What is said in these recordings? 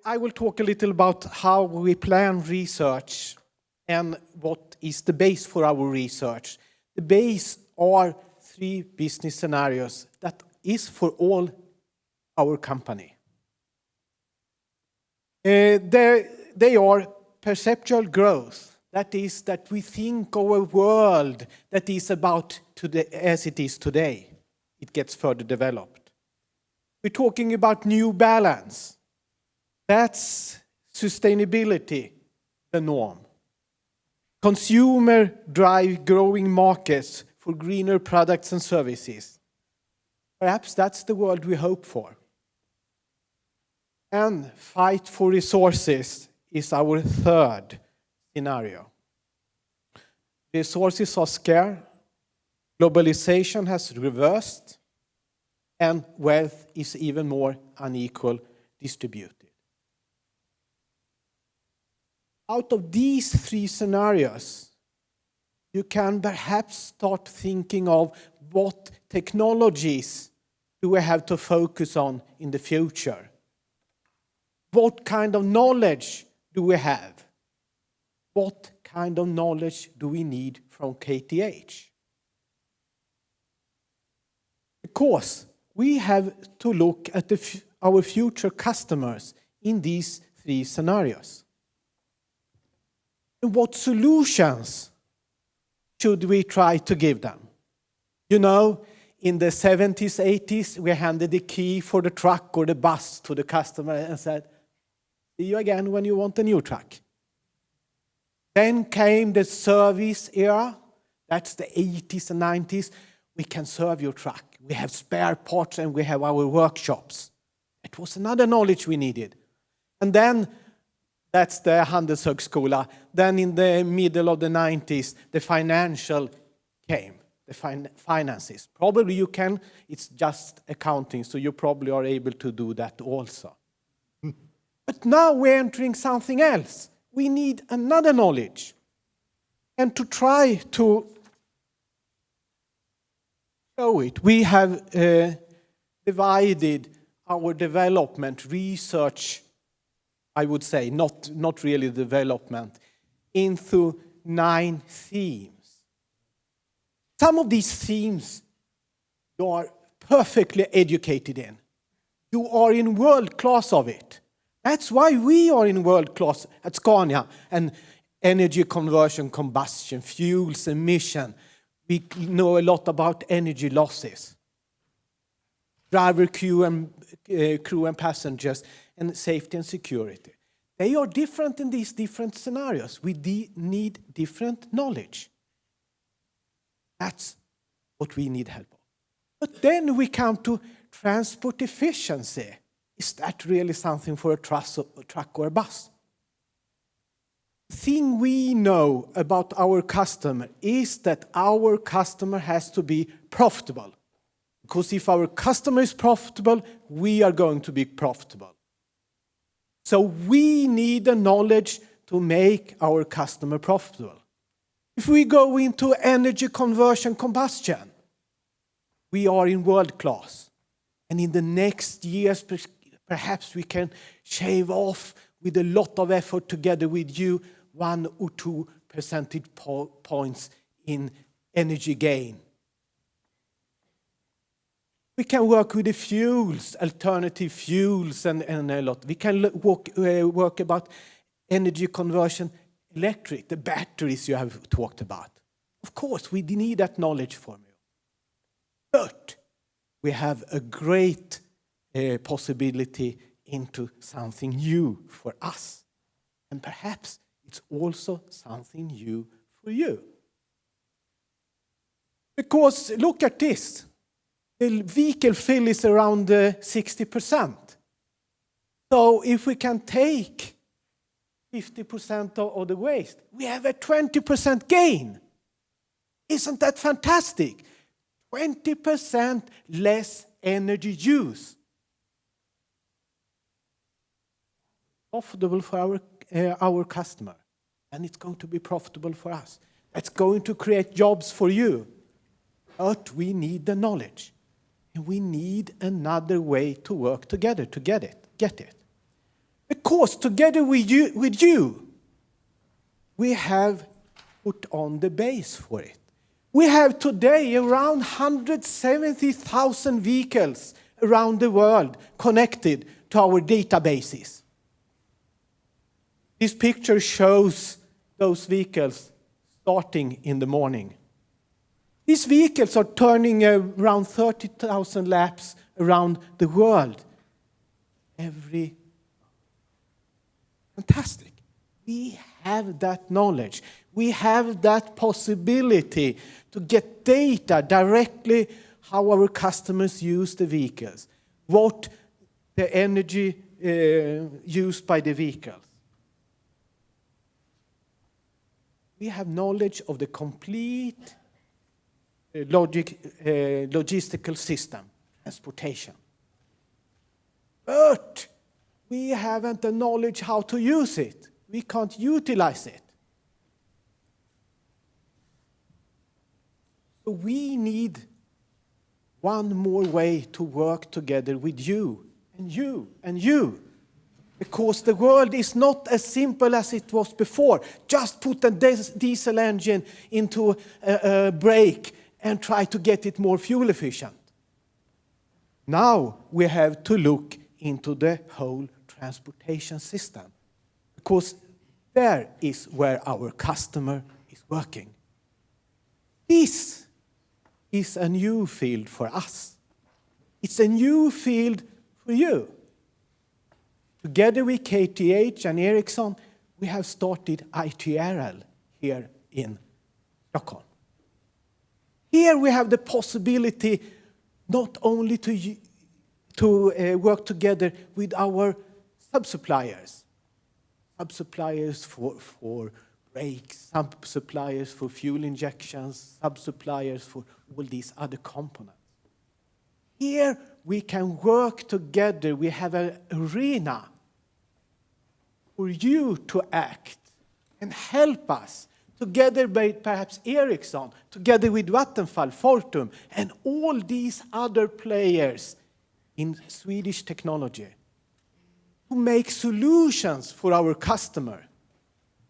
I will talk a little about how we plan research and what is the base for our research. The base are 3 business scenarios that is for all our company. They are perceptual growth. That is that we think of a world that is about today, as it is today. It gets further developed. We're talking about new balance. That's sustainability, the norm. Consumer drive growing markets for greener products and services. Perhaps that's the world we hope for. And fight for resources is our 3rd scenario. Resources are scarce, globalization has reversed, and wealth is even more unequal distributed. Out of these 3 scenarios, you can perhaps start thinking of what technologies do we have to focus on in the future? What kind of knowledge do we have? What kind of knowledge do we need from KTH? Because we have to look at our future customers in these 3 scenarios. And what solutions should we try to give them? You know, in the 70s, 80s, we handed the key for the truck or the bus to the customer and said, see you again when you want a new truck. Then came the service era. That's the 80s and 90s. We can serve your truck. We have spare parts and we have our workshops. It was another knowledge we needed. And then, that's the Handelshögskola. Then in the middle of the 90s, the financial came. The finances. Probably you can, it's just accounting, so you probably are able to do that also. But now we're entering something else. We need another knowledge. And to try to show it, we have divided our development, research, I would say, not really development, into 9 themes. Some of these themes you are perfectly educated in. You are in world class of it. That's why we are in world class at Scania. And energy conversion, combustion, fuels, emission. We know a lot about energy losses. Driver, crew and passengers, and safety and security. They are different in these different scenarios. We need different knowledge. That's what we need help of. But then we come to transport efficiency. Is that really something for a truck or a bus? The thing we know about our customer is that our customer has to be profitable. Because if our customer is profitable, we are going to be profitable. So we need the knowledge to make our customer profitable. If we go into energy conversion combustion, we are in world class. And in the next years, perhaps we can shave off with a lot of effort together with you 1 or 2 percentage points in energy gain. We can work with the fuels, alternative fuels, and a lot. We can work about energy conversion, electric, the batteries you have talked about. Of course, we need that knowledge from you. But we have a great possibility into something new for us. And perhaps it's also something new for you. Because look at this. The vehicle fill is around 60%. So if we can take 50% of the waste, we have a 20% gain. Isn't that fantastic? 20% less energy use. Profitable for our customer. And it's going to be profitable for us. It's going to create jobs for you. But we need the knowledge. And we need another way to work together to get it. Because together with you, we have put on the base for it. We have today around 170,000 vehicles around the world connected to our databases. This picture shows those vehicles starting in the morning. These vehicles are turning around 30,000 laps around the world every. Fantastic. We have that knowledge. We have that possibility to get data directly how our customers use the vehicles, what the energy used by the vehicles. We have knowledge of the complete logistical system, transportation. But we haven't the knowledge how to use it. We can't utilize it. So we need one more way to work together with you and you and you. Because the world is not as simple as it was before. Just put a diesel engine into a brake and try to get it more fuel efficient. Now we have to look into the whole transportation system, because there is where our customer is working. This is a new field for us. It's a new field for you. Together with KTH and Ericsson, we have started ITRL here in Stockholm. Here we have the possibility not only to work together with our sub-suppliers for brakes, sub-suppliers for fuel injections, sub-suppliers for all these other components. Here we can work together. We have an arena for you to act and help us together with perhaps Ericsson, together with Vattenfall, Fortum, and all these other players in Swedish technology to make solutions for our customer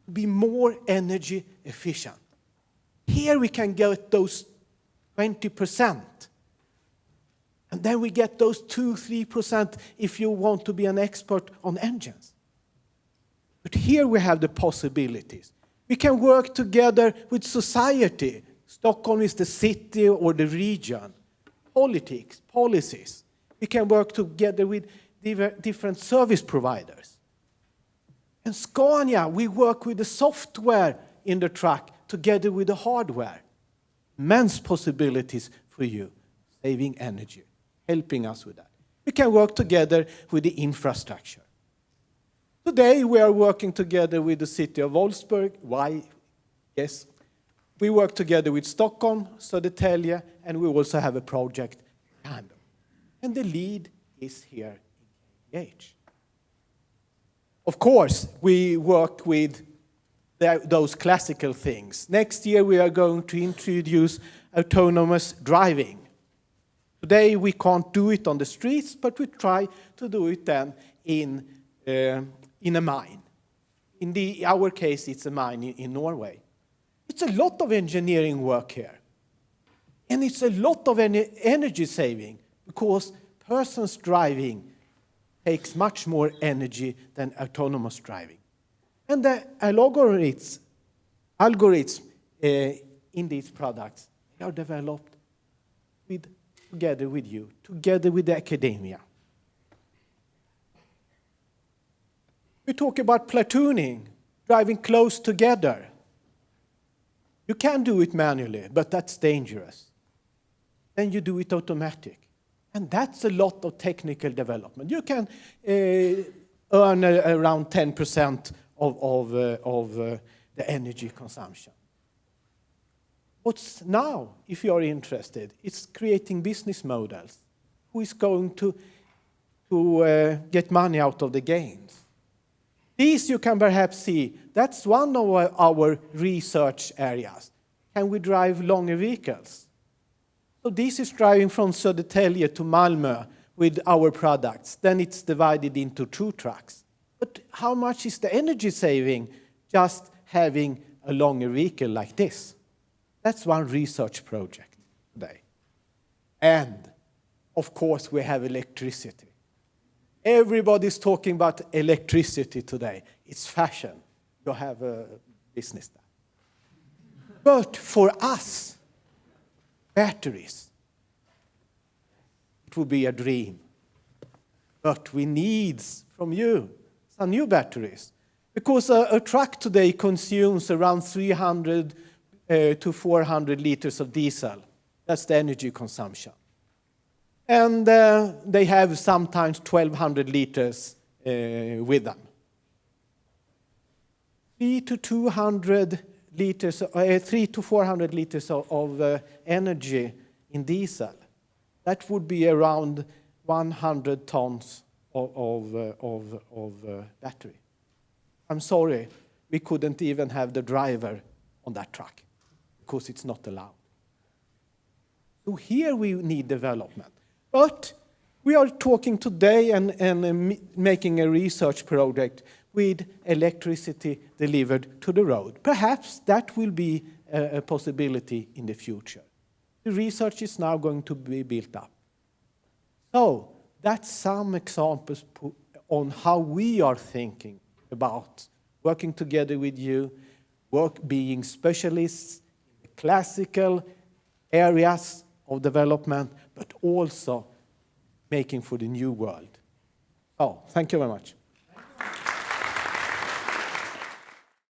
to be more energy efficient. Here we can get those 20%. And then we get those 2-3% if you want to be an expert on engines. But here we have the possibilities. We can work together with society. Stockholm is the city or the region. Politics, policies. We can work together with different service providers. In Scania, we work with the software in the truck together with the hardware. Immense possibilities for you, saving energy, helping us with that. We can work together with the infrastructure. Today, we are working together with the city of Wolfsburg. Why? Yes. We work together with Stockholm, Södertälje, and we also have a project in Hahn. And the lead is here in KTH. Of course, we work with those classical things. Next year, we are going to introduce autonomous driving. Today, we can't do it on the streets, but we try to do it then in a mine. In our case, it's a mine in Norway. It's a lot of engineering work here. And it's a lot of energy saving, because persons driving takes much more energy than autonomous driving. And the algorithms in these products are developed together with you, together with the academia. We talk about platooning, driving close together. You can do it manually, but that's dangerous. Then you do it automatic. And that's a lot of technical development. You can earn around 10% of the energy consumption. What's now, if you are interested, it's creating business models. Who is going to get money out of the gains? These you can perhaps see. That's one of our research areas. Can we drive longer vehicles? So this is driving from Södertälje to Malmö with our products. Then it's divided into 2 trucks. But how much is the energy saving just having a longer vehicle like this? That's one research project today. And, of course, we have electricity. Everybody's talking about electricity today. It's fashion. You have a business there. But for us, batteries, it would be a dream. But we need from you some new batteries. Because a truck today consumes around 300 to 400 liters of diesel. That's the energy consumption. And they have sometimes 1,200 liters with them. 3 to 400 liters of energy in diesel. That would be around 100 tons of battery. I'm sorry, we couldn't even have the driver on that truck because it's not allowed. So here we need development. But we are talking today and making a research project with electricity delivered to the road. Perhaps that will be a possibility in the future. The research is now going to be built up. So that's some examples on how we are thinking about working together with you, being specialists in classical areas of development, but also making for the new world. Oh, thank you very much.